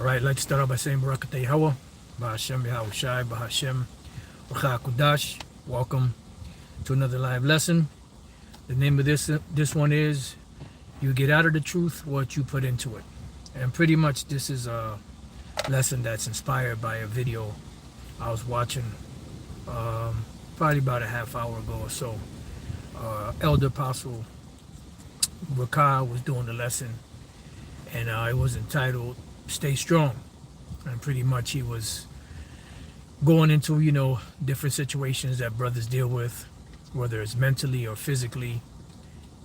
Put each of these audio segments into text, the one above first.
All right, I'd like to start off by saying Barakatah Yahweh, Bahashem Yahushai, Bahashem Rucha Kudash. Welcome to another live lesson. The name of this one is You Get Out of the Truth What You Put Into It. And pretty much this is a lesson that's inspired by a video I was watching probably about a half hour ago or so. Elder Apostle Rakah was doing the lesson, and it was entitled Stay Strong. And pretty much he was going into, different situations that brothers deal with, whether it's mentally or physically,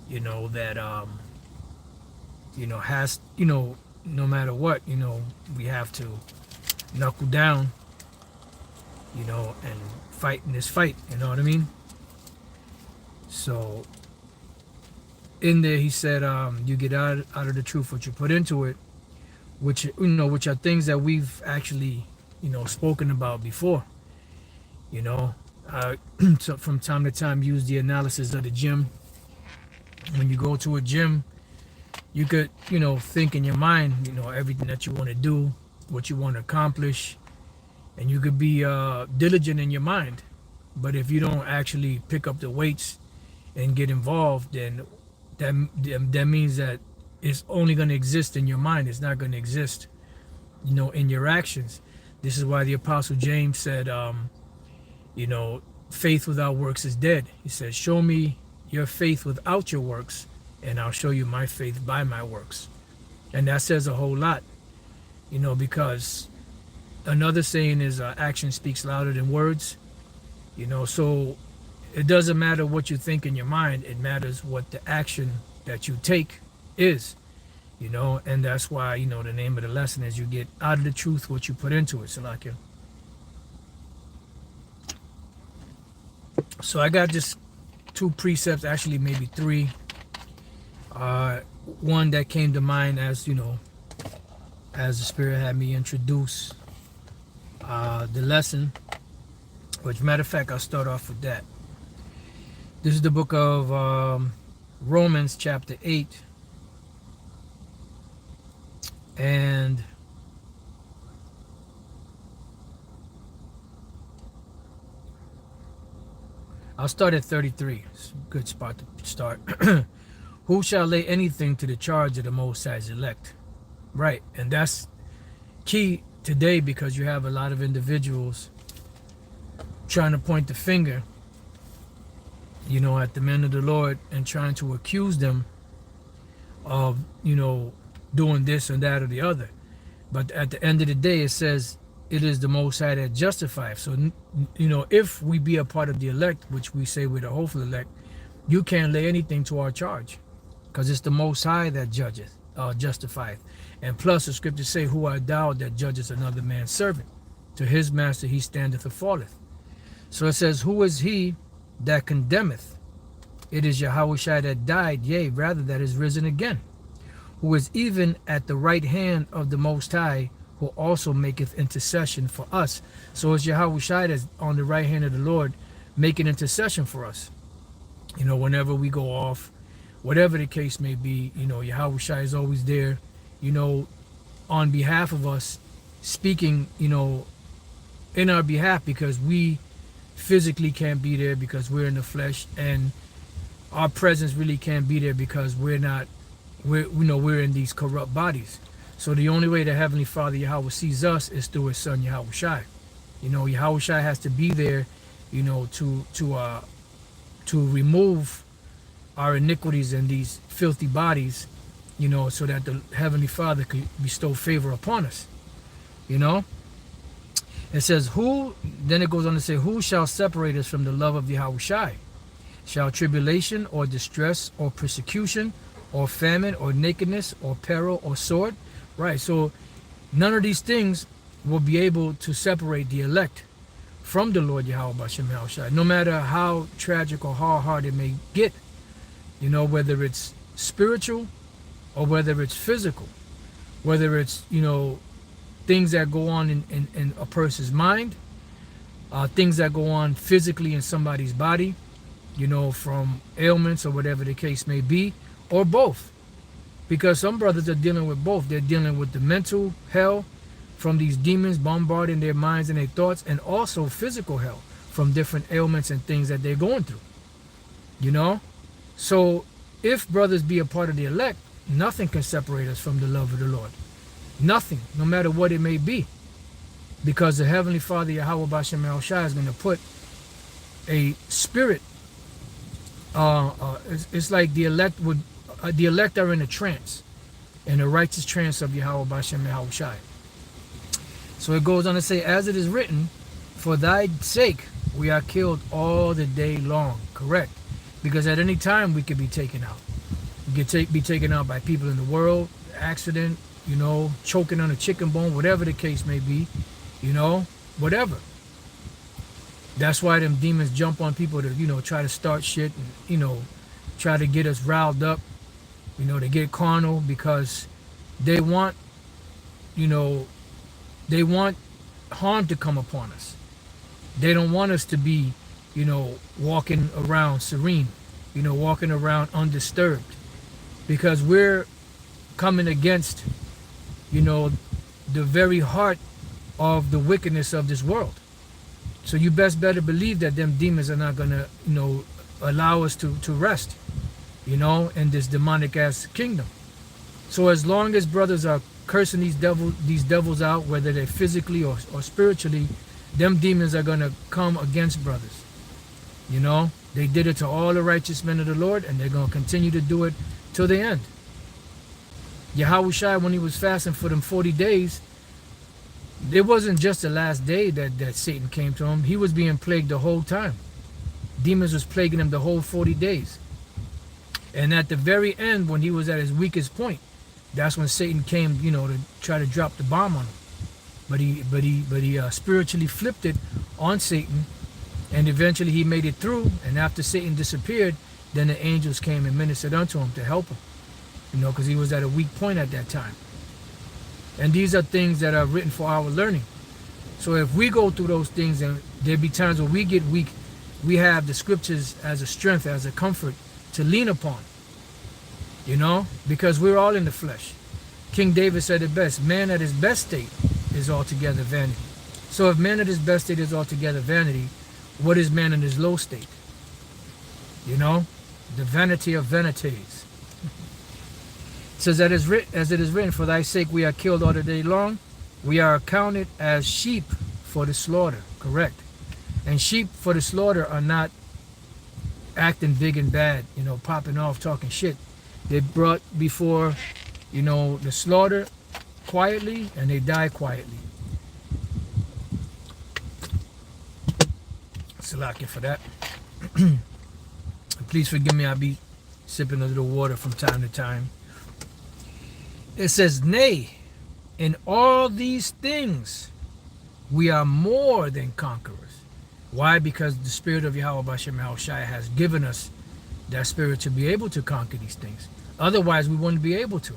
that, has, no matter what, we have to knuckle down, and fight in this fight, you know what I mean? So in there he said, you get out of the truth what you put into it, which are things that we've actually, spoken about before. So from time to time use the analysis of the gym. When you go to a gym, you could, think in your mind, everything that you want to do, what you want to accomplish, and you could be diligent in your mind. But if you don't actually pick up the weights and get involved, then that means that it's only going to exist in your mind. It's not going to exist, in your actions. This is why the Apostle James said, faith without works is dead. He says, show me your faith without your works, and I'll show you my faith by my works. And that says a whole lot, because another saying is action speaks louder than words. So it doesn't matter what you think in your mind. It matters what the action that you take is, and that's why, the name of the lesson is You Get Out of the Truth What You Put Into It. Salakia. So I got just two precepts, actually maybe three. One that came to mind as, as the Spirit had me introduce the lesson, which matter of fact, I'll start off with that. This is the book of Romans chapter 8. And I'll start at 33. It's a good spot to start. Who shall lay anything to the charge of the Most High's elect? Right, and that's key today, because you have a lot of individuals trying to point the finger, at the men of the Lord, and trying to accuse them of, doing this and that or the other. But at the end of the day, it says it is the Most High that justifies. So, if we be a part of the elect, which we say we're the hopeful elect, you can't lay anything to our charge, because it's the Most High that judgeth, justifieth. And plus the scriptures say, who art thou that judgest another man's servant? To his master he standeth or falleth. So it says, who is he that condemneth? It is Yahushua that died, yea, rather that is risen again, who is even at the right hand of the Most High, who also maketh intercession for us. So it's Yahushua that's on the right hand of the Lord, making intercession for us. Whenever we go off, whatever the case may be, Yahushua is always there, on behalf of us, speaking, in our behalf, because we physically can't be there because we're in the flesh, and our presence really can't be there because we're in these corrupt bodies. So the only way the Heavenly Father Yahweh sees us is through His Son Yahushua. Yahushua has to be there, to remove our iniquities in these filthy bodies, so that the Heavenly Father could bestow favor upon us. It says, then it goes on to say, who shall separate us from the love of Yahushua? Shall tribulation or distress or persecution or famine or nakedness or peril or sword? Right, so none of these things will be able to separate the elect from the Lord Yahweh Bashem Yahushua, no matter how tragic or how hard it may get, whether it's spiritual or whether it's physical, whether it's, things that go on in a person's mind, things that go on physically in somebody's body, from ailments or whatever the case may be, or both. Because some brothers are dealing with both. They're dealing with the mental hell from these demons bombarding their minds and their thoughts, and also physical hell from different ailments and things that they're going through. You know? So if brothers be a part of the elect, nothing can separate us from the love of the Lord. Nothing, no matter what it may be. Because the Heavenly Father, Yahweh Bashem Yahushua, is going to put a spirit. It's like the elect are in a trance, in a righteous trance of Yahweh Bashem Yahushua. So it goes on to say, as it is written, for thy sake we are killed all the day long. Correct. Because at any time we could be taken out. We could be taken out by people in the world, accident, you know, choking on a chicken bone, whatever the case may be, you know, whatever. That's why them demons jump on people to, you know, try to start shit and, you know, try to get us riled up. You know, they get carnal because they want, you know, they want harm to come upon us. They don't want us to be, you know, walking around serene, you know, walking around undisturbed, because we're coming against, you know, the very heart of the wickedness of this world. So you best better believe that them demons are not going to, you know, allow us to rest, you know, in this demonic ass kingdom. So as long as brothers are cursing these devils out, whether they're physically or spiritually, them demons are going to come against brothers. You know, they did it to all the righteous men of the Lord, and they're going to continue to do it till the end. Yahushua, when he was fasting for them 40 days, it wasn't just the last day that Satan came to him. He was being plagued the whole time. Demons was plaguing him the whole 40 days. And at the very end, when he was at his weakest point, that's when Satan came, you know, to try to drop the bomb on him. But he spiritually flipped it on Satan, and eventually he made it through. And after Satan disappeared, then the angels came and ministered unto him to help him, you know, because he was at a weak point at that time. And these are things that are written for our learning. So if we go through those things, and there be times when we get weak, we have the scriptures as a strength, as a comfort to lean upon, you know, because we're all in the flesh. King David said it best: man at his best state is altogether vanity. So if man at his best state is altogether vanity, what is man in his low state? You know, the vanity of vanities. It says, that as it is written, for thy sake we are killed all the day long. We are accounted as sheep for the slaughter. Correct. And sheep for the slaughter are not acting big and bad, you know, popping off, talking shit. They're brought before, you know, the slaughter quietly, and they die quietly. Salakia for that. Please forgive me, I'll be sipping a little water from time to time. It says, nay, in all these things we are more than conquerors. Why? Because the Spirit of Yahweh Bashem Yahushua has given us that spirit to be able to conquer these things. Otherwise, we wouldn't be able to.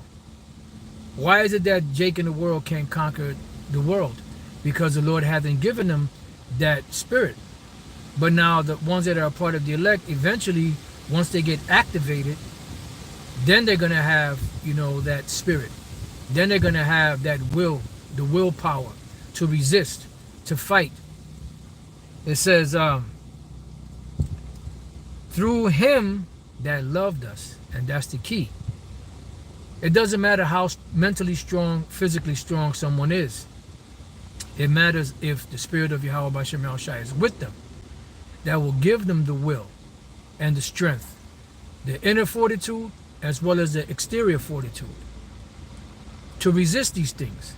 Why is it that Jake and the world can't conquer the world? Because the Lord hasn't given them that spirit. But now the ones that are a part of the elect, eventually, once they get activated, then they're going to have, you know, that spirit. Then they're going to have that will, the willpower to resist, to fight. It says, through him that loved us. And that's the key. It doesn't matter how mentally strong, physically strong someone is. It matters if the Spirit of Yahweh Bashem Yahushua is with them. That will give them the will and the strength, the inner fortitude as well as the exterior fortitude to resist these things.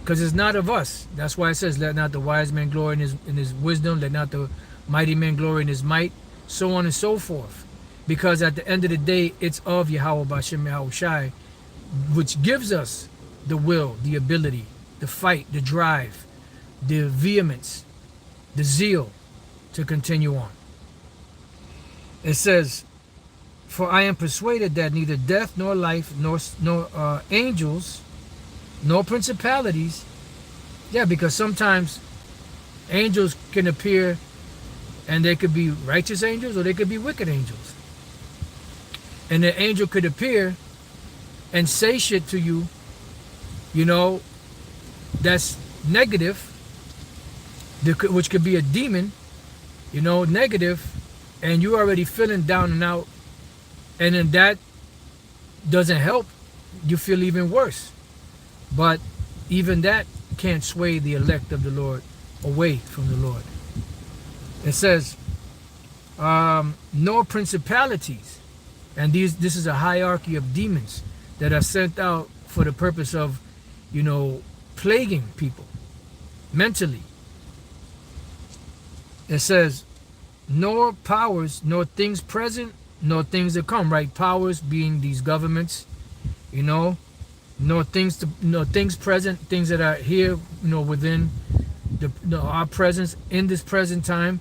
Because it's not of us. That's why it says, let not the wise man glory in his wisdom, let not the mighty man glory in his might, so on and so forth. Because at the end of the day, it's of Yahweh Bashem Yahushua, which gives us the will, the ability, the fight, the drive, the vehemence, the zeal to continue on. It says, for I am persuaded that neither death nor life nor angels nor principalities, because sometimes angels can appear and they could be righteous angels or they could be wicked angels. And the angel could appear and say shit to you, you know, that's negative, which could be a demon, negative, and you're already feeling down and out, and then that doesn't help, you feel even worse. But even that can't sway the elect of the Lord away from the Lord. It says, nor principalities, and this is a hierarchy of demons that are sent out for the purpose of, plaguing people mentally. It says, nor powers, nor things present, nor things to come, right? Powers being these governments, nor things present, things that are here, within our presence in this present time,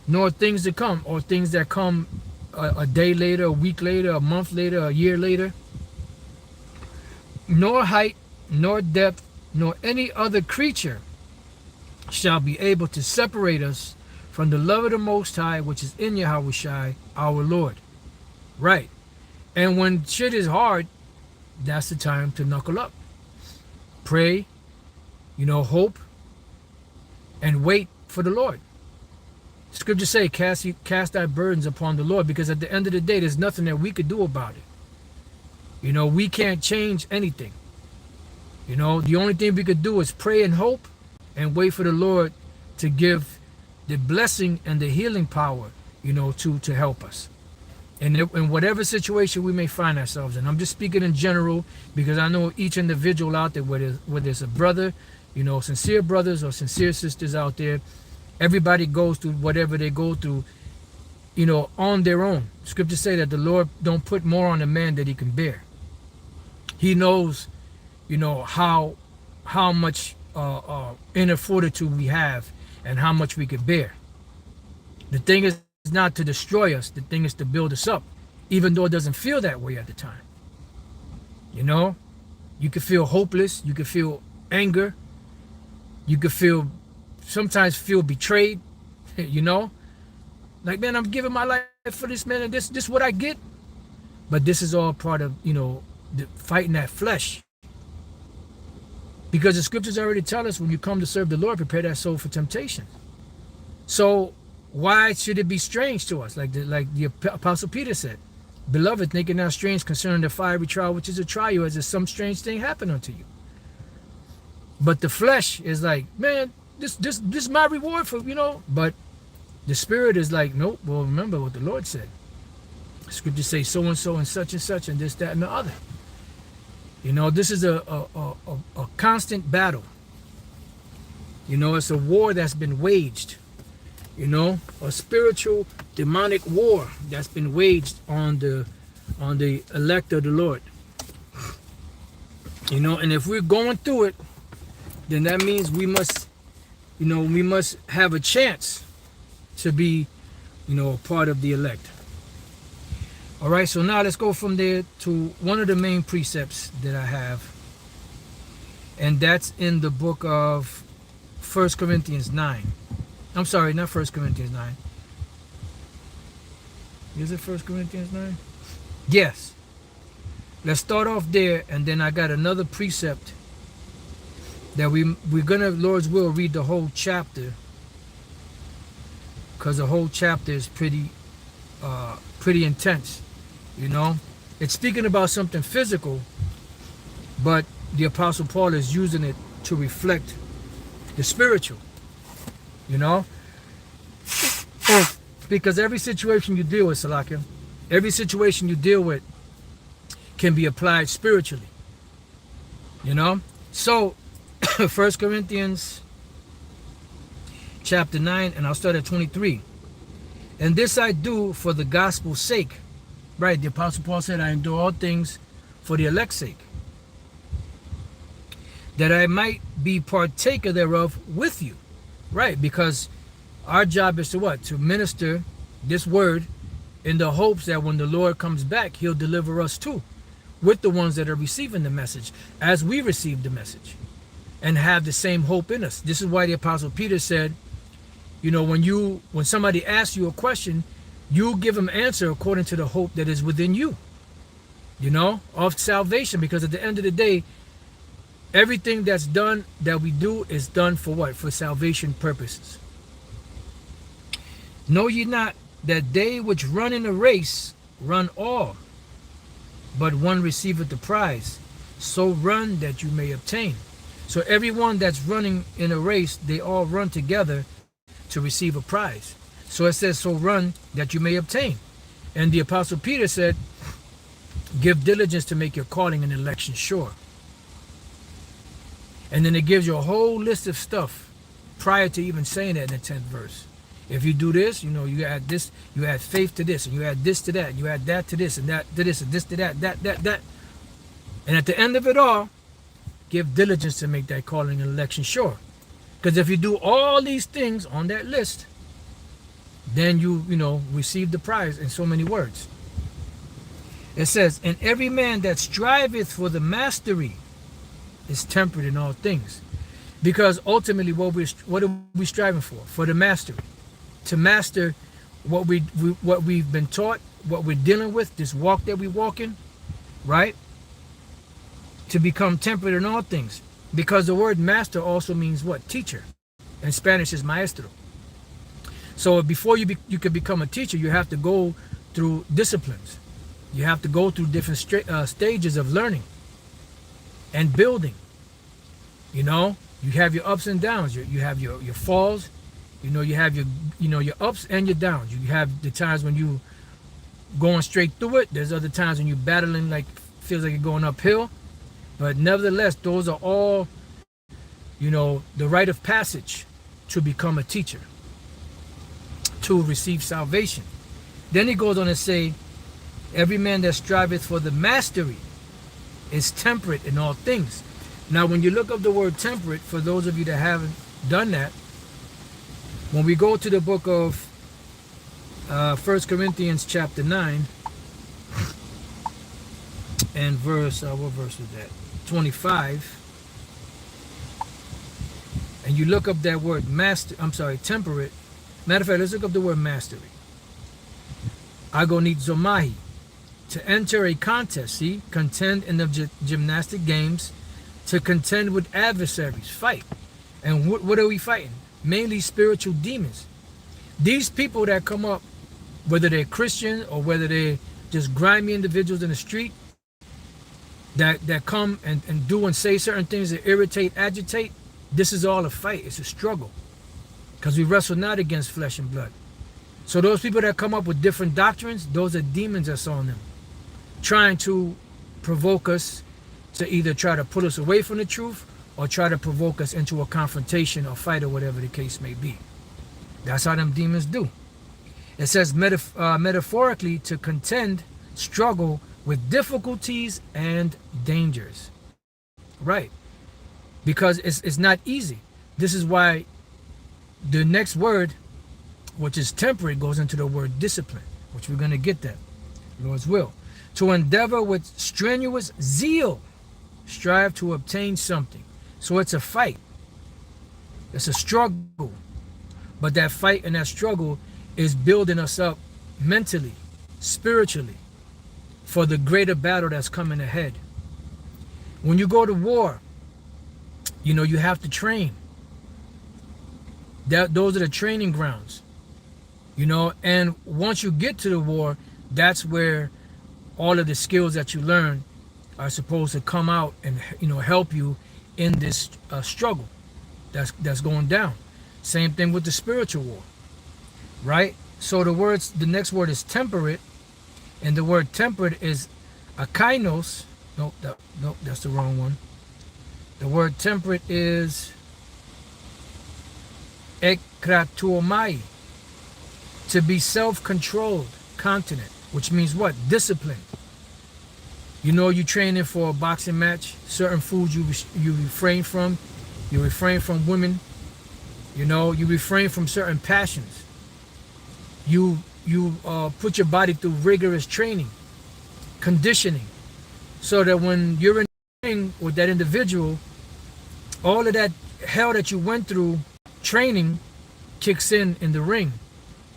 nor things to come, or things that come a day later, a week later, a month later, a year later, nor height, nor depth, nor any other creature shall be able to separate us from the love of the Most High, which is in Yahushua, our Lord. Right. And when shit is hard, that's the time to knuckle up. Pray, hope, and wait for the Lord. Scriptures say, cast thy burdens upon the Lord, because at the end of the day, there's nothing that we could do about it. We can't change anything. The only thing we could do is pray and hope and wait for the Lord to give the blessing and the healing power, to help us. And in whatever situation we may find ourselves in. I'm just speaking in general, because I know each individual out there, whether it's a brother, sincere brothers or sincere sisters out there, everybody goes through whatever they go through, on their own. Scriptures say that the Lord don't put more on a man that he can bear. He knows, how much inner fortitude we have and how much we can bear. The thing is not to destroy us. The thing is to build us up, even though it doesn't feel that way at the time. You can feel hopeless. You can feel anger. You can sometimes feel betrayed. Like, man, I'm giving my life for this man, and this what I get. But this is all part of, the fighting that flesh. Because the scriptures already tell us, when you come to serve the Lord, prepare that soul for temptation. So why should it be strange to us? Like the Apostle Peter said, beloved, think it not strange concerning the fiery trial which is a trial, as if some strange thing happened unto you. But the flesh is like, man, this is my reward for, but the spirit is like, nope, well, remember what the Lord said. The scriptures say so and such, and this, that, and the other. This is a constant battle. It's a war that's been waged. A spiritual demonic war that's been waged on the elect of the Lord. And if we're going through it, then that means we must have a chance to be, a part of the elect. All right, so now let's go from there to one of the main precepts that I have, and that's in the book of 1 Corinthians 9. I'm sorry, not 1 Corinthians 9. Is it 1 Corinthians 9? Yes. Let's start off there, and then I got another precept that we're gonna, Lord's will, read the whole chapter, because the whole chapter is pretty intense. It's speaking about something physical, but the Apostle Paul is using it to reflect the spiritual. Because every situation you deal with, Salakia, every situation you deal with can be applied spiritually. So 1 Corinthians chapter 9, and I'll start at 23. And this I do for the gospel's sake. Right, the Apostle Paul said, I endure all things for the elect's sake, that I might be partaker thereof with you. Right, because our job is to what? To minister this word in the hopes that when the Lord comes back, he'll deliver us too, with the ones that are receiving the message, as we receive the message, and have the same hope in us. This is why the Apostle Peter said, when somebody asks you a question, you give them answer according to the hope that is within you, of salvation. Because at the end of the day, Everything that's done, that we do, is done for what? For salvation purposes. Know ye not that they which run in a race run all, but one receiveth the prize? So run that you may obtain. So everyone that's running in a race, they all run together to receive a prize. So it says, so run that you may obtain. And the Apostle Peter said, give diligence to make your calling and election sure. And then it gives you a whole list of stuff prior to even saying that in the 10th verse. If you do this, you add this, you add faith to this, and you add this to that, you add that to this, and that to this, and this to that, that. And at the end of it all, give diligence to make that calling and election sure. Because if you do all these things on that list, then you receive the prize in so many words. It says, and every man that striveth for the mastery is temperate in all things. Because ultimately, what are we striving for? For the mastery. To master what we've been taught, what we're dealing with, this walk that we walk in, right? To become temperate in all things. Because the word master also means what? Teacher. In Spanish is maestro. So before you can become a teacher, you have to go through disciplines. You have to go through different stages of learning and building. You have your ups and downs. You have your falls. You have your ups and your downs. You have the times when you going straight through it. There's other times when you're battling, like feels like you're going uphill. But nevertheless, those are all, the rite of passage to become a teacher, to receive salvation. Then he goes on to say, every man that striveth for the mastery is temperate in all things. Now, when you look up the word temperate, for those of you that haven't done that, when we go to the book of 1 Corinthians chapter 9 and verse, what verse was that? 25. And you look up that word temperate. Matter of fact, let's look up the word mastery. Agonizomai. To enter a contest, see, contend in the gymnastic games, to contend with adversaries, fight. And what are we fighting? Mainly spiritual demons. These people that come up, whether they're Christian or whether they're just grimy individuals in the street, that come and do and say certain things that irritate, agitate, this is all a fight. It's a struggle. Because we wrestle not against flesh and blood. So those people that come up with different doctrines, those are demons that's on them, trying to provoke us to either try to pull us away from the truth or try to provoke us into a confrontation or fight or whatever the case may be. That's how them demons do. It says metaphorically, to contend, struggle with difficulties and dangers. Right. Because it's not easy. This is why the next word, which is temperate, goes into the word discipline, which we're going to get that, Lord's will. To endeavor with strenuous zeal, strive to obtain something. So it's a fight. It's a struggle. But that fight and that struggle is building us up mentally, spiritually, for the greater battle that's coming ahead. When you go to war, you have to train. Those are the training grounds. And once you get to the war, that's where all of the skills that you learn are supposed to come out and help you in this struggle that's going down. Same thing with the spiritual war, right? So the next word is temperate, and the word temperate is akainos. Nope, that's the wrong one. The word temperate is ekratuomai, to be self-controlled, continent, which means what? Discipline. You're training for a boxing match. Certain foods you refrain from. You refrain from women. You refrain from certain passions. You put your body through rigorous training, conditioning, so that when you're in the ring with that individual, all of that hell that you went through training kicks in the ring,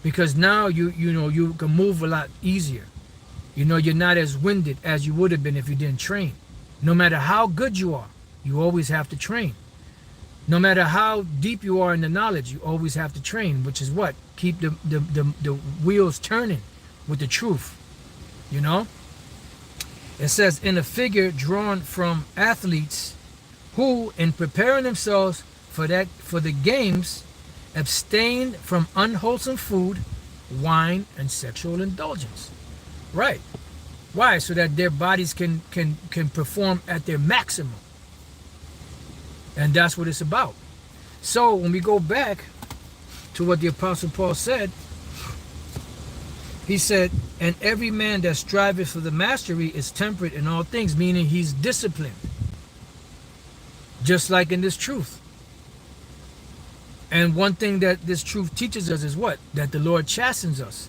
because now you can move a lot easier. You're not as winded as you would have been if you didn't train, no matter how good you are. You always have to train. No matter how deep you are in the knowledge, you always have to train, which is what? Keep the wheels turning with the truth. You know? It says, in a figure drawn from athletes who, in preparing themselves for the games, abstain from unwholesome food, wine, and sexual indulgence. Right. Why? So that their bodies can perform at their maximum. And that's what it's about. So when we go back to what the Apostle Paul said, he said, and every man that striveth for the mastery is temperate in all things, meaning he's disciplined. Just like in this truth. And one thing that this truth teaches us is what? That the Lord chastens us.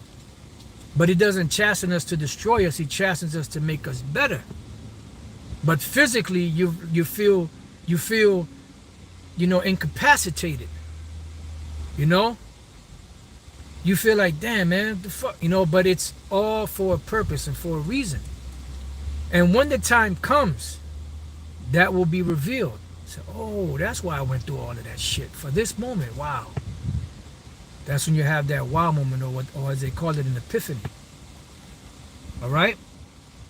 But he doesn't chasten us to destroy us. He chastens us to make us better. But physically, you feel, incapacitated. You feel like, damn, man, the fuck, but it's all for a purpose and for a reason. And when the time comes, that will be revealed. So, oh, that's why I went through all of that shit. For this moment, wow. That's when you have that wow moment, or as they call it, an epiphany. All right?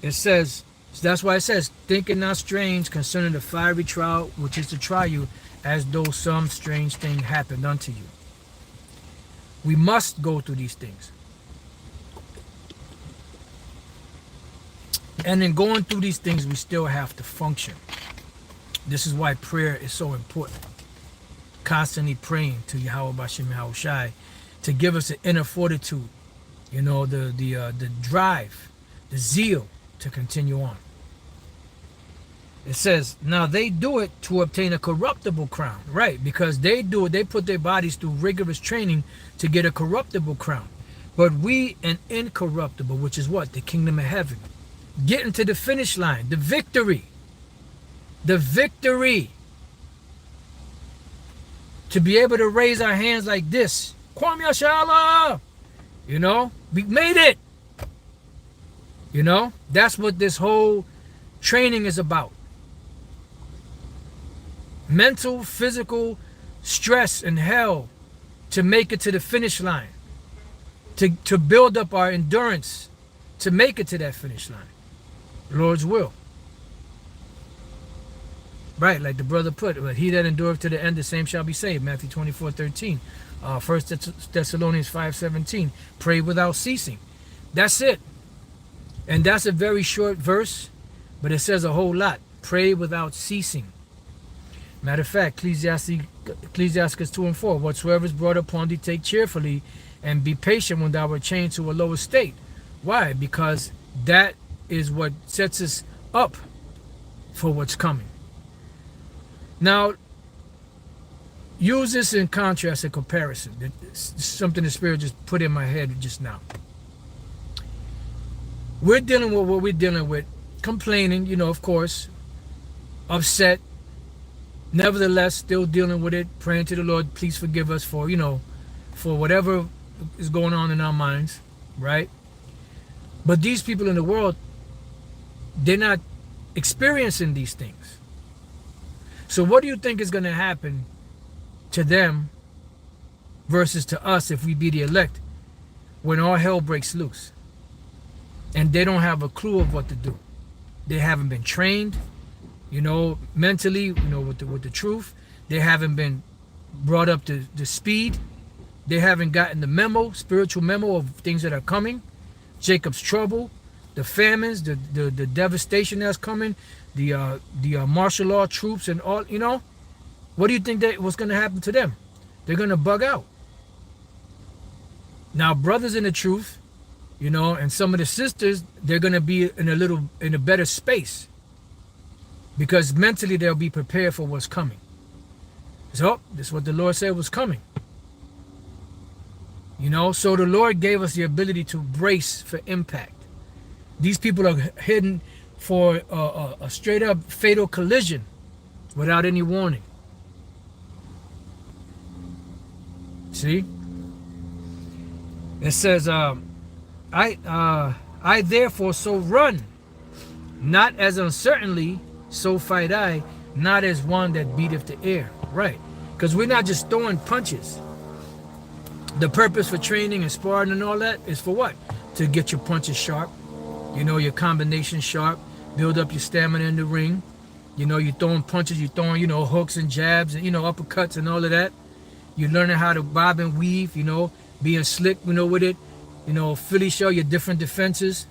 It says, that's why it says, think it not strange concerning the fiery trial, which is to try you, as though some strange thing happened unto you. We must go through these things. And in going through these things, we still have to function. This is why prayer is so important. Constantly praying to Yahweh Bashim Yahushai to give us the inner fortitude, the drive, the zeal to continue on. It says, now they do it to obtain a corruptible crown. Right, because they put their bodies through rigorous training to get a corruptible crown. But we an incorruptible, which is what? The kingdom of heaven. Getting to the finish line, the victory. The victory. To be able to raise our hands like this. Kwam Yashala! We made it. That's what this whole training is about. Mental, physical stress and hell to make it to the finish line. To build up our endurance to make it to that finish line. Lord's will. Right, like the brother put, but he that endureth to the end, the same shall be saved. Matthew 24:13. 1 Thessalonians 5:17. Pray without ceasing. That's it. And that's a very short verse, but it says a whole lot. Pray without ceasing. Matter of fact, Ecclesiastes 2:4. Whatsoever is brought upon thee, take cheerfully, and be patient when thou art changed to a lower state. Why? Because that is what sets us up for what's coming. Now, use this in contrast and comparison. It's something the Spirit just put in my head just now. We're dealing with what we're dealing with. Complaining, of course. Upset. Nevertheless, still dealing with it. Praying to the Lord, please forgive us for, for whatever is going on in our minds. Right? But these people in the world, they're not experiencing these things. So what do you think is going to happen to them versus to us if we be the elect when all hell breaks loose? And they don't have a clue of what to do. They haven't been trained, mentally, with the truth. They haven't been brought up to speed. They haven't gotten the spiritual memo of things that are coming. Jacob's trouble, the famines, the devastation that's coming, the martial law troops and all, what do you think what's going to happen to them? They're going to bug out. Now, brothers in the truth, and some of the sisters, they're going to be in a better space because mentally they'll be prepared for what's coming. So, this is what the Lord said was coming. So the Lord gave us the ability to brace for impact. These people are heading for a straight up fatal collision without any warning. See? It says, I therefore so run, not as uncertainly, so fight I, not as one that beateth the air. Right. Because we're not just throwing punches. The purpose for training and sparring and all that is for what? To get your punches sharp, your combination sharp, build up your stamina in the ring. You're throwing punches, you're throwing, hooks and jabs and, uppercuts and all of that. You're learning how to bob and weave, being slick, with it. Fully show your different defenses.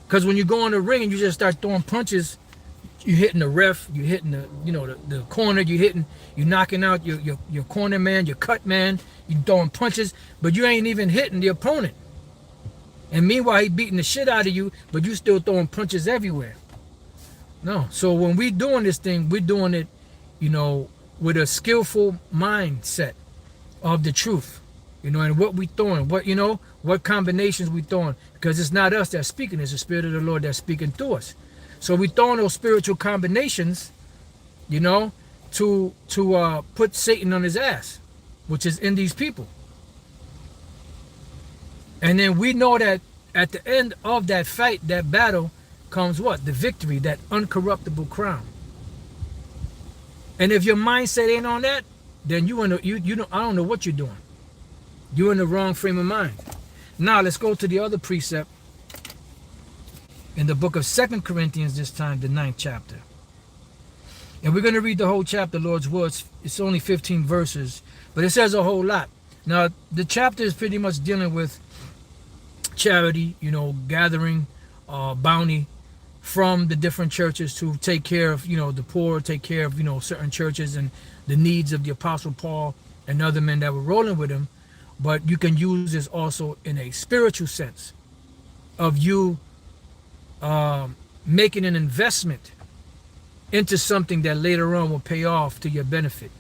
Because when you go in the ring and you just start throwing punches, you're hitting the ref, you're hitting the corner, you're knocking out your corner man, your cut man, you're throwing punches, but you ain't even hitting the opponent. And meanwhile, he beating the shit out of you, but you still throwing punches everywhere. No. So when we doing this thing, we're doing it, with a skillful mindset of the truth. And what we throwing, what combinations we throwing. Because it's not us that's speaking, it's the Spirit of the Lord that's speaking through us. So we throwing those spiritual combinations, to put Satan on his ass, which is in these people. And then we know that at the end of that fight, that battle, comes what? The victory, that uncorruptible crown. And if your mindset ain't on that, then I don't know what you're doing. You're in the wrong frame of mind. Now let's go to the other precept in the book of 2 Corinthians, this time the 9th chapter. And we're going to read the whole chapter, Lord's words. It's only 15 verses, but it says a whole lot. Now the chapter is pretty much dealing with charity, gathering bounty from the different churches to take care of, the poor, take care of, certain churches and the needs of the Apostle Paul and other men that were rolling with him. But you can use this also in a spiritual sense of you making an investment into something that later on will pay off to your benefit.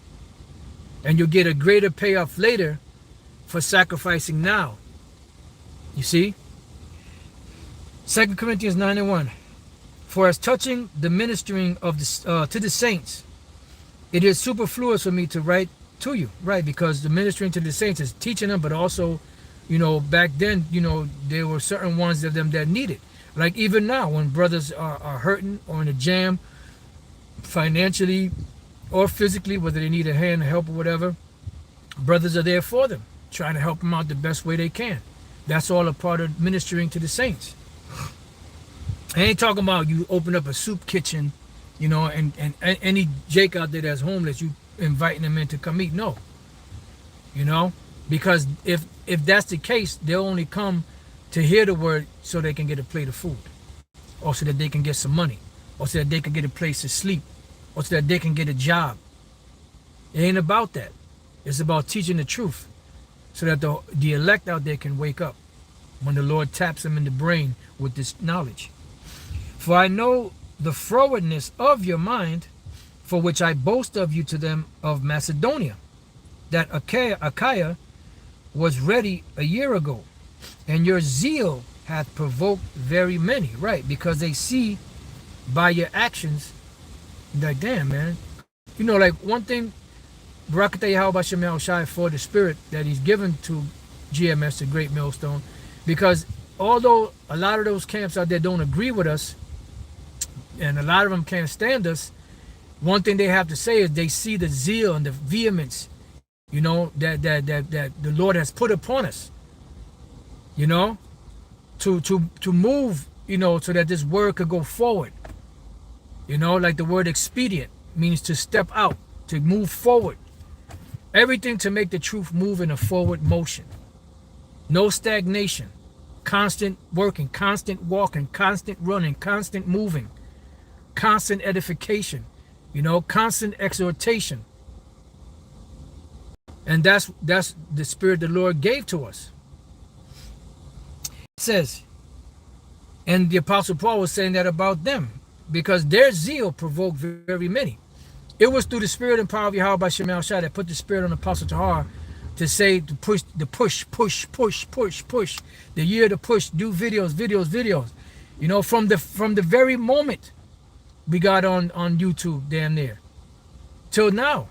And you'll get a greater payoff later for sacrificing now. You see? 2 Corinthians 9:1. For as touching the ministering of to the saints, it is superfluous for me to write to you, right? Because the ministering to the saints is teaching them, but also, back then, there were certain ones of them that needed. Like even now, when brothers are hurting or in a jam, financially or physically, whether they need a hand, help or whatever, brothers are there for them, trying to help them out the best way they can. That's all a part of ministering to the saints. I ain't talking about you open up a soup kitchen, and any Jake out there that's homeless, you inviting them in to come eat. No. Because if that's the case, they'll only come to hear the word so they can get a plate of food, or so that they can get some money, or so that they can get a place to sleep, or so that they can get a job. It ain't about that. It's about teaching the truth so that the elect out there can wake up when the Lord taps them in the brain with this knowledge. For I know the frowardness of your mind, for which I boast of you to them of Macedonia, that Achaia was ready a year ago, and your zeal hath provoked very many, right? Because they see by your actions, like, damn, man. Like one thing, Barakatah Yahweh Shem Shai, for the spirit that he's given to GMS, the Great Millstone, because although a lot of those camps out there don't agree with us, and a lot of them can't stand us, one thing they have to say is they see the zeal and the vehemence, that the Lord has put upon us, to move, so that this word could go forward. Like the word expedient means to step out, to move forward. Everything to make the truth move in a forward motion. No stagnation, constant working, constant walking, constant running, constant moving, constant edification, constant exhortation. And that's the spirit the Lord gave to us. It says, and the Apostle Paul was saying that about them, because their zeal provoked very many. It was through the spirit and power of Yahweh Shem Shai that put the spirit on Apostle Tahar to say to push, the year to push, do videos. From the very moment we got on YouTube, damn near, till now,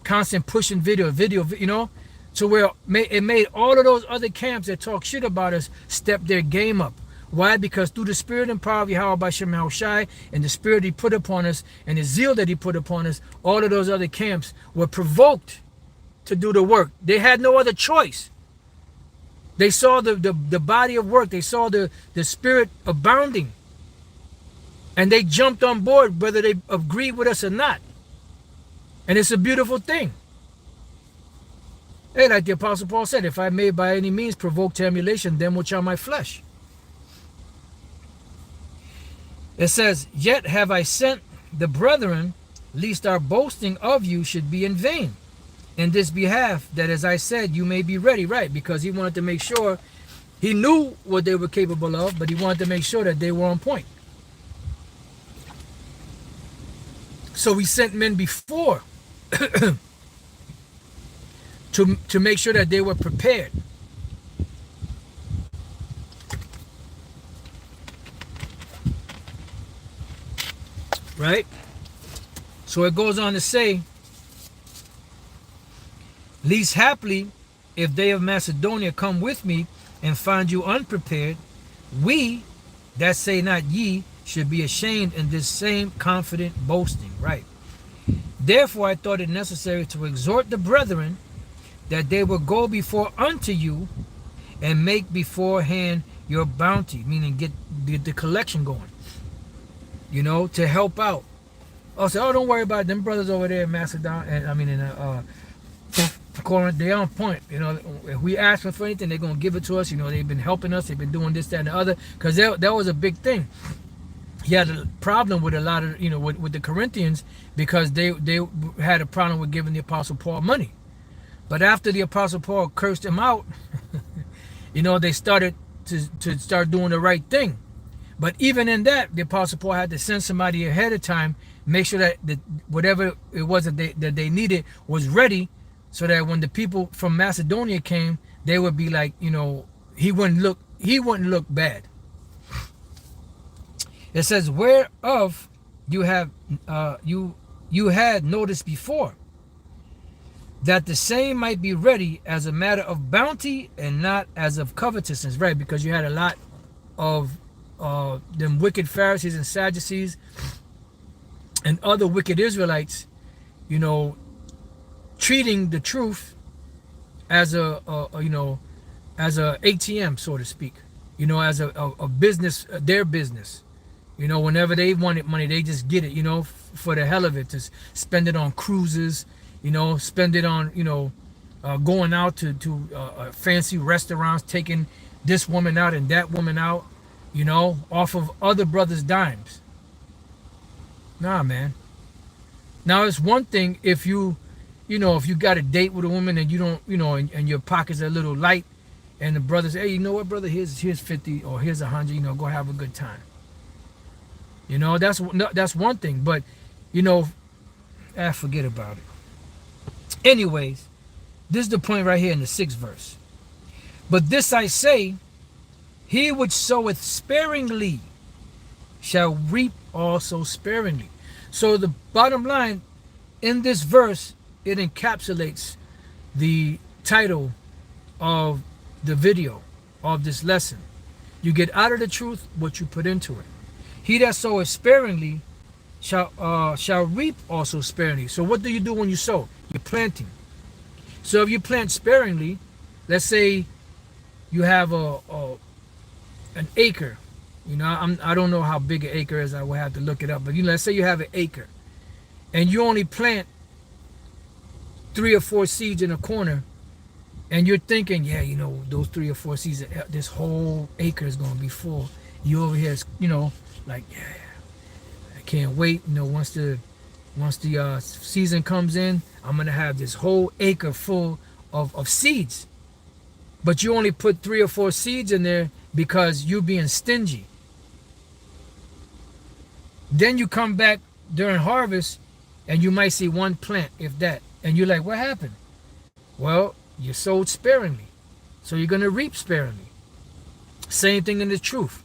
constant pushing video, to where it made all of those other camps that talk shit about us step their game up, Why? Because through the spirit and power of Yahweh Bashem Yahushai and the spirit he put upon us and the zeal that he put upon us, all of those other camps were provoked to do the work. They had no other choice. They saw the body of work. They saw the spirit abounding. And they jumped on board whether they agreed with us or not. And it's a beautiful thing. Hey, like the Apostle Paul said, if I may by any means provoke to emulation them which are my flesh. It says, yet have I sent the brethren, lest our boasting of you should be in vain. In this behalf, that as I said, you may be ready, right? Because he wanted to make sure, he knew what they were capable of, but he wanted to make sure that they were on point. So he sent men before to make sure that they were prepared. Right? So it goes on to say, least haply, if they of Macedonia come with me and find you unprepared, we that say not ye should be ashamed in this same confident boasting. Right? Therefore I thought it necessary to exhort the brethren that they will go before unto you and make beforehand your bounty, meaning get the collection going, you know, to help out. Oh, so don't worry about it. Them brothers over there in Macedonia, and I mean in Corinth, they on point. You know, if we ask them for anything, they're gonna give it to us. You know, they've been helping us. They've been doing this, that, and the other. Because that was a big thing. He had a problem with a lot of, you know, with the Corinthians, because they had a problem with giving the Apostle Paul money. But after the Apostle Paul cursed him out, you know, they started to start doing the right thing. But even in that, the Apostle Paul had to send somebody ahead of time, make sure that whatever it was that they needed was ready, so that when the people from Macedonia came, they would be like, you know, he wouldn't look bad. It says, whereof you have you had noticed before, that the same might be ready as a matter of bounty and not as of covetousness. Right? Because you had a lot of them wicked Pharisees and Sadducees and other wicked Israelites, you know, treating the truth as a ATM, so to speak, you know, as a business, their business. You know, whenever they wanted money, they just get it, you know, for the hell of it, to spend it on cruises, you know, spend it on, you know, going out to fancy restaurants, taking this woman out and that woman out, you know, off of other brothers' dimes. Nah, man. Now, it's one thing if you got a date with a woman and you don't, you know, and your pockets are a little light, and the brother says, hey, you know what, brother, here's 50 or here's 100, you know, go have a good time. You know, that's one thing. But, you know, forget about it. Anyways, this is the point right here in the 6th verse. But this I say, he which soweth sparingly shall reap also sparingly. So the bottom line in this verse, it encapsulates the title of the video of this lesson. You get out of the truth what you put into it. He that soweth sparingly shall reap also sparingly. So what do you do when you sow? You're planting. So if you plant sparingly, let's say you have an acre. You know, I don't know how big an acre is. I will have to look it up. But you know, let's say you have an acre, and you only plant 3 or 4 seeds in a corner, and you're thinking, yeah, you know, those 3 or 4 seeds, this whole acre is going to be full. You over here, you know, like, yeah, I can't wait. You know, once the season comes in, I'm going to have this whole acre full of seeds. But you only put 3 or 4 seeds in there because you're being stingy. Then you come back during harvest and you might see 1 plant, if that. And you're like, what happened? Well, you sowed sparingly. So you're going to reap sparingly. Same thing in the truth.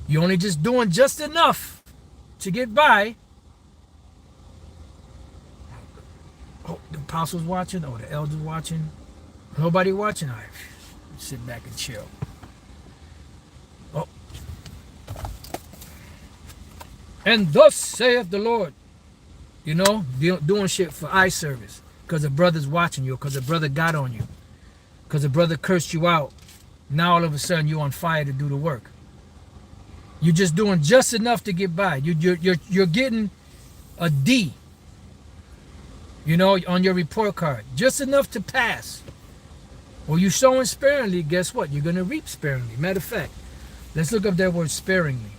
You're only just doing just enough to get by. Oh, the apostles watching? Oh, the elders watching? Nobody watching? All right. Sit back and chill. Oh, And thus saith the Lord. You know, doing shit for eye service. Because a brother's watching you. Because a brother got on you. Because a brother cursed you out. Now all of a sudden you're on fire to do the work. You're just doing just enough to get by. You're getting a D. You know, on your report card. Just enough to pass. Well, you sowing sparingly, guess what? You're going to reap sparingly. Matter of fact, let's look up that word sparingly.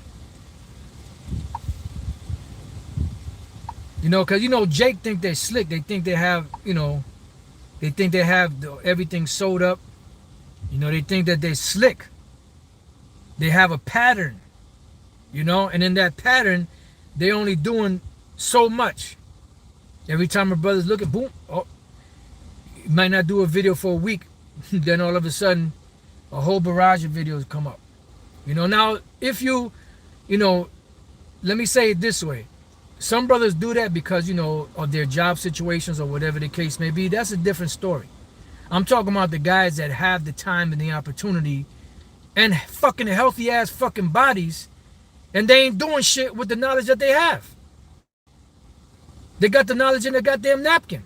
You know, because, you know, Jake think they're slick. They think they have, you know, they think they have everything sewed up. You know, they think that they're slick. They have a pattern, you know, and in that pattern, they only doing so much. Every time a brother's looking, boom, oh, you might not do a video for a week. Then all of a sudden, a whole barrage of videos come up. You know, now, if you know, let me say it this way. Some brothers do that because, you know, of their job situations or whatever the case may be. That's a different story. I'm talking about the guys that have the time and the opportunity and fucking healthy ass fucking bodies, and they ain't doing shit with the knowledge that they have. They got the knowledge in their goddamn napkin.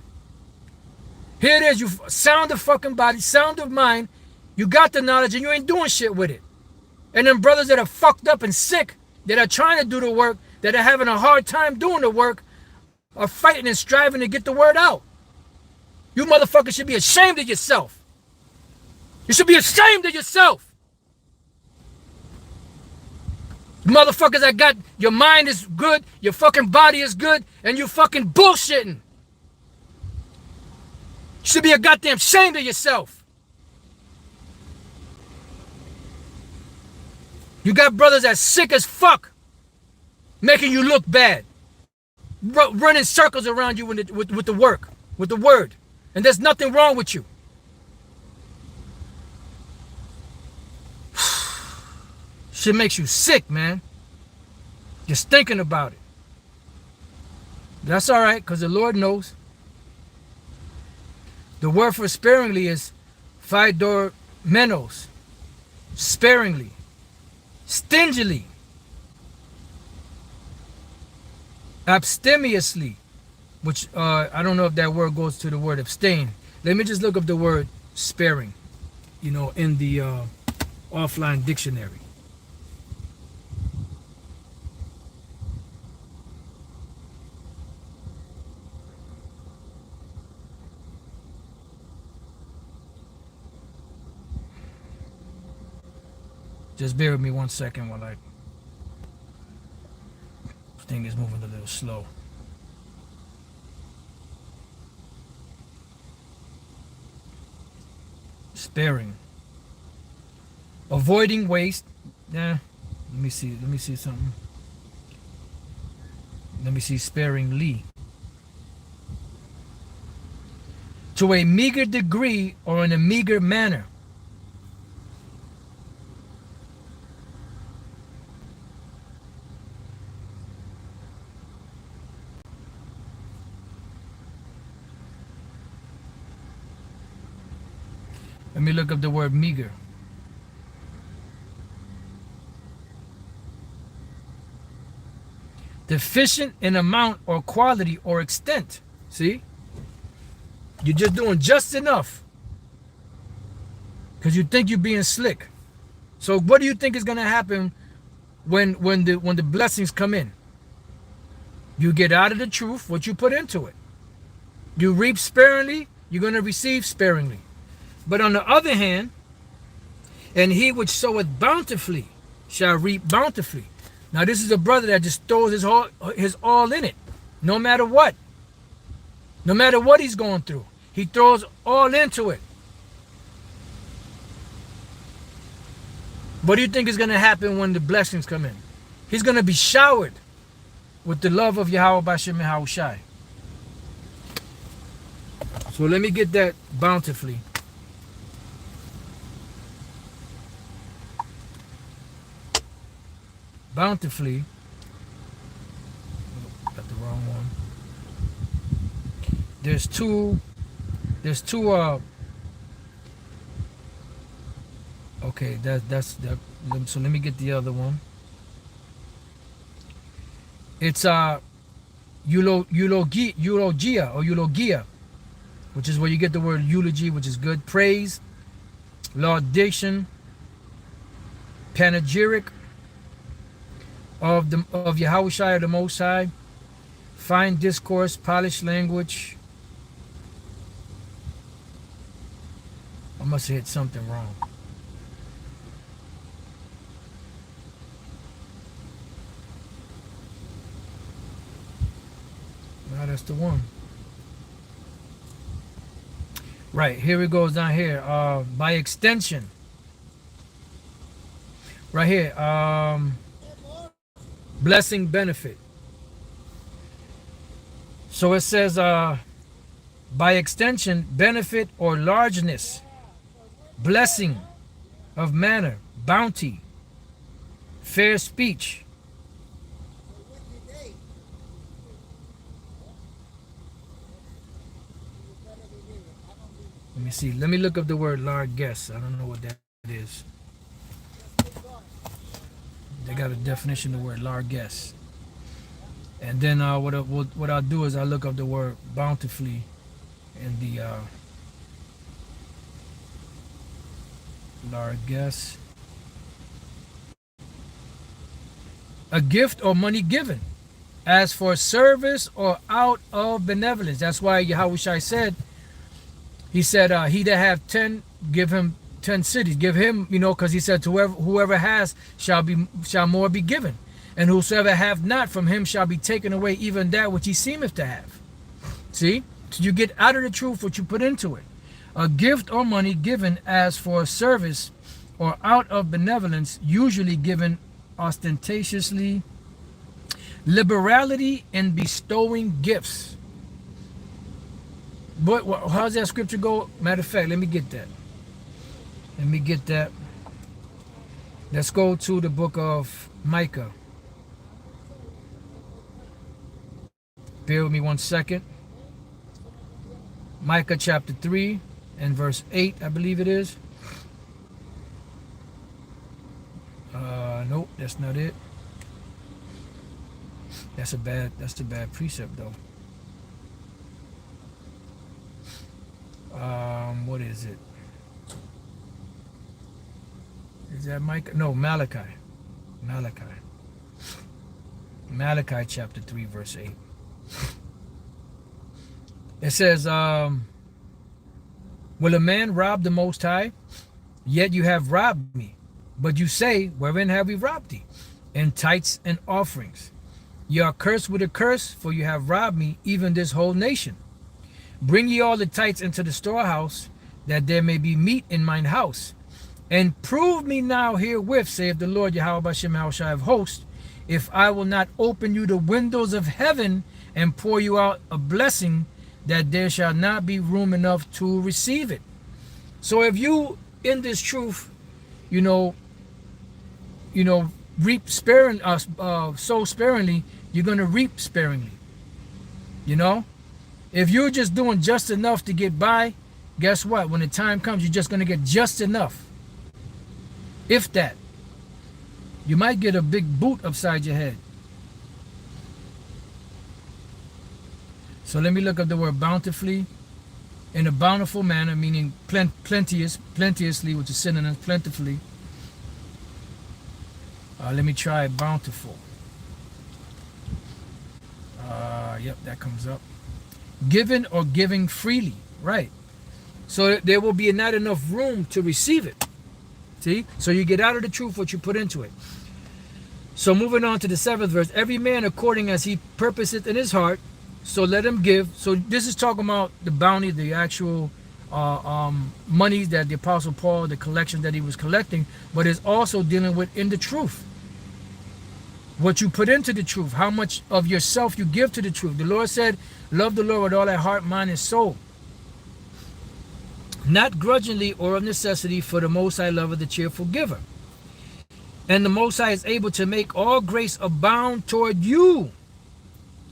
Here it is, you sound of fucking body, sound of mind, you got the knowledge and you ain't doing shit with it. And then brothers that are fucked up and sick, that are trying to do the work, that are having a hard time doing the work, are fighting and striving to get the word out. You motherfuckers should be ashamed of yourself. You should be ashamed of yourself. You motherfuckers that got, your mind is good, your fucking body is good, and you fucking bullshitting. You should be a goddamn ashamed of yourself. You got brothers that's sick as fuck, making you look bad, running circles around you with the work, with the word, and there's nothing wrong with you. Shit makes you sick, man. Just thinking about it. That's all right, because the Lord knows. The word for sparingly is phidormenos, sparingly, stingily, abstemiously, which I don't know if that word goes to the word abstain. Let me just look up the word sparing, you know, in the offline dictionary. Just bear with me 1 second while this thing is moving a little slow. Sparing. Avoiding waste. Let me see something. Let me see sparingly. To a meager degree or in a meager manner. Let me look up the word meager. Deficient in amount or quality or extent. See? You're just doing just enough. Because you think you're being slick. So what do you think is going to happen when the blessings come in? You get out of the truth what you put into it. You reap sparingly, you're going to receive sparingly. But on the other hand, and he which soweth bountifully shall reap bountifully. Now this is a brother that just throws his all in it, no matter what. No matter what he's going through, he throws all into it. What do you think is going to happen when the blessings come in? He's going to be showered with the love of Yahweh Bashem Yahushai. So let me get that bountifully. Bountifully. Got the wrong one. There's two okay, that's that. So let me get the other one. It's eulogia or eulogia, which is where you get the word eulogy, which is good. Praise, laudation, panegyric of Yahushua the Most High, fine discourse, polished language. I must have hit something wrong. Now that's the one. Right, here it goes down here. By extension. Right here. Blessing, benefit. So it says by extension, benefit or largeness, blessing of manner, bounty, fair speech. Let me see. Let me look up the word largesse. I don't know what that is. They got a definition of the word largesse. And then what I'll do is I'll look up the word bountifully in the largesse. A gift or money given as for service or out of benevolence. That's why Yahushua said, he said, he that have 10, give him 10 cities. Give him, because he said, to whoever has shall more be given. And whosoever hath not, from him shall be taken away even that which he seemeth to have. See? So you get out of the truth what you put into it. A gift or money given as for service or out of benevolence, usually given ostentatiously. Liberality in bestowing gifts. But how's that scripture go? Matter of fact, let me get that. Let's go to the book of Micah. Bear with me 1 second. Micah chapter 3 and verse 8, I believe it is. Nope, that's not it. That's a bad precept though. What is it? Is that Micah? No, Malachi. Malachi chapter 3 verse 8. It says, will a man rob the Most High? Yet you have robbed me. But you say, wherein have we robbed thee? In tithes and offerings. Ye are cursed with a curse, for you have robbed me, even this whole nation. Bring ye all the tithes into the storehouse, that there may be meat in mine house. And prove me now herewith, saith the Lord Yahweh Bashem Yahushua of hosts, if I will not open you the windows of heaven and pour you out a blessing, that there shall not be room enough to receive it. So if you in this truth, reap sparing sow sparingly, you're gonna reap sparingly. If you're just doing just enough to get by, guess what? When the time comes, you're just gonna get just enough. If that. You might get a big boot upside your head. So let me look up the word bountifully. In a bountiful manner, meaning plenteously, which is synonym, plentifully. Let me try bountiful. Yep, that comes up. Given or giving freely, right? So there will be not enough room to receive it. See? So you get out of the truth what you put into it. So moving on to the 7th verse. Every man according as he purposeth in his heart, so let him give. So this is talking about the bounty, the actual money that the Apostle Paul, the collection that he was collecting, but it's also dealing with in the truth. What you put into the truth, how much of yourself you give to the truth. The Lord said, love the Lord with all thy heart, mind, and soul. Not grudgingly or of necessity, for the Most High loveth the cheerful giver. And the Most High is able to make all grace abound toward you,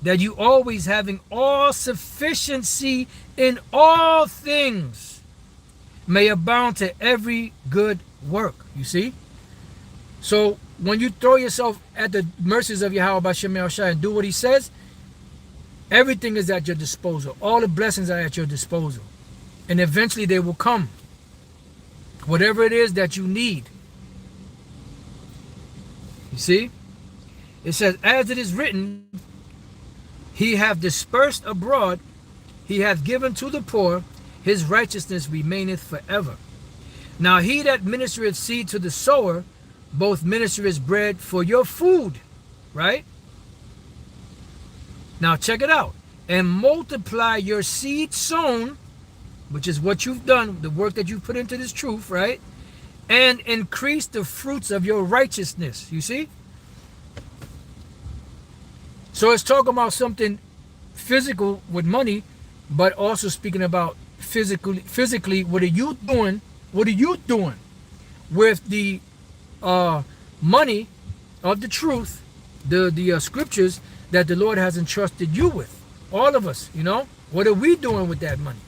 that you always having all sufficiency in all things may abound to every good work. You see? So when you throw yourself at the mercies of Yahweh Bashem Yahushai and do what he says, everything is at your disposal. All the blessings are at your disposal. And eventually they will come. Whatever it is that you need. You see? It says, as it is written, he hath dispersed abroad, he hath given to the poor, his righteousness remaineth forever. Now he that ministereth seed to the sower, both ministereth bread for your food. Right? Now check it out. And multiply your seed sown, which is what you've done, the work that you put into this truth, right? And increase the fruits of your righteousness. You see? So it's talking about something physical with money, but also speaking about physically, what are you doing? What are you doing with the money of the truth, the scriptures that the Lord has entrusted you with? All of us, you know? What are we doing with that money?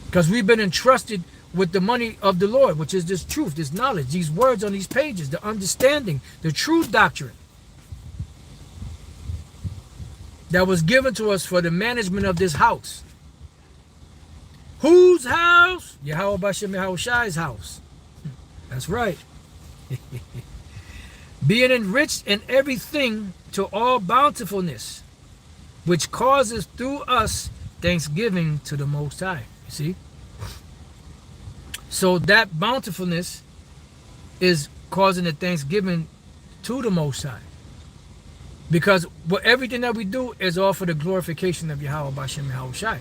Because we've been entrusted with the money of the Lord, which is this truth, this knowledge, these words on these pages, the understanding, the true doctrine that was given to us for the management of this house. Whose house? Yahweh Bashem Yahushai's house. That's right. Being enriched in everything to all bountifulness, which causes through us thanksgiving to the Most High. You see? So that bountifulness is causing the thanksgiving to the Most High. Because everything that we do is all for the glorification of Yahweh Bashem Yahushai.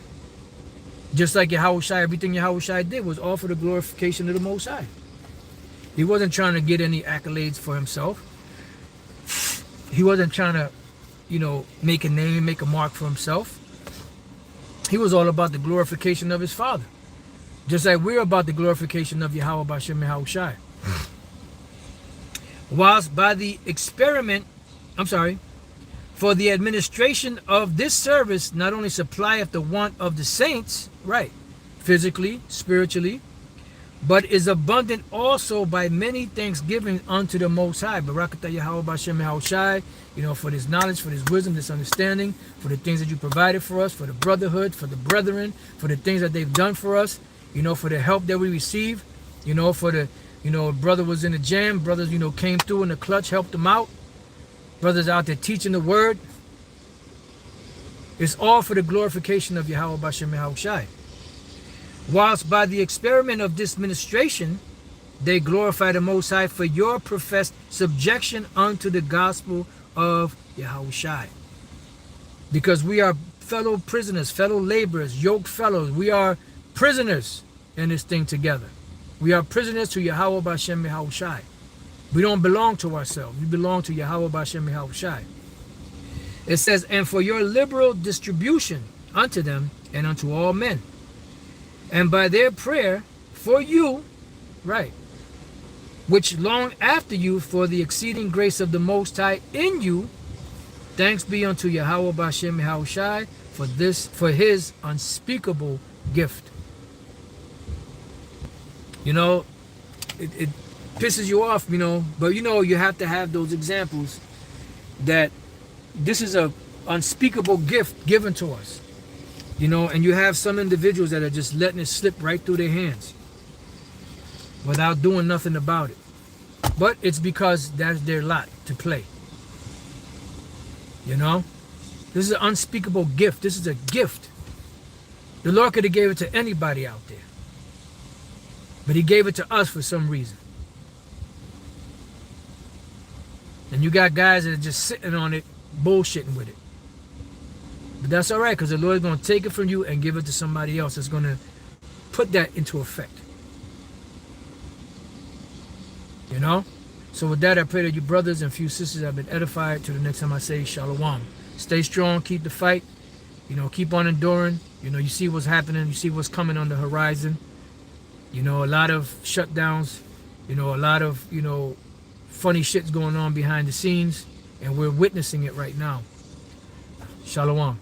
Just like Yahushai, everything Yahushai did was all for the glorification of the Most High. He wasn't trying to get any accolades for himself. He wasn't trying to, you know, make a name, make a mark for himself. He was all about the glorification of his Father. Just like we're about the glorification of Yahweh Bashem Yahushai. Whilst by the for the administration of this service not only supplieth the want of the saints, right, physically, spiritually, but is abundant also by many thanksgiving unto the Most High. Barakatah Yahweh Bashem Yahushai, you know, for this knowledge, for this wisdom, this understanding, for the things that you provided for us, for the brotherhood, for the brethren, for the things that they've done for us, you know, for the help that we receive, you know, for the, you know, brother was in the jam, brothers, you know, came through in the clutch, helped them out. Brothers out there teaching the word. It's all for the glorification of Yahweh Bashem Yahushai. Whilst by the experiment of this ministration, they glorify the Most High for your professed subjection unto the gospel of Yahushai. Because we are fellow prisoners, fellow laborers, yoked fellows. We are prisoners in this thing together. We are prisoners to Yahweh Bashem Yahushai. We don't belong to ourselves. We belong to Yahweh Bashem Yahushai. It says, and for your liberal distribution unto them and unto all men. And by their prayer for you, right, which long after you for the exceeding grace of the Most High in you, thanks be unto Yahweh Bashem Yahushai for his unspeakable gift. You know, it pisses you off, you know, but you know, you have to have those examples that this is a unspeakable gift given to us, you know, and you have some individuals that are just letting it slip right through their hands without doing nothing about it. But it's because that's their lot to play. You know, this is an unspeakable gift. This is a gift. The Lord could have gave it to anybody out there, but he gave it to us for some reason. And you got guys that are just sitting on it, bullshitting with it. But that's all right, because the Lord is going to take it from you and give it to somebody else that's going to put that into effect. You know? So with that, I pray that you brothers and few sisters have been edified. Till the next time I say Shalom. Stay strong, keep the fight. You know, keep on enduring. You know, you see what's happening. You see what's coming on the horizon. You know, a lot of shutdowns. You know, a lot of, you know, funny shit's going on behind the scenes, and we're witnessing it right now. Shalom.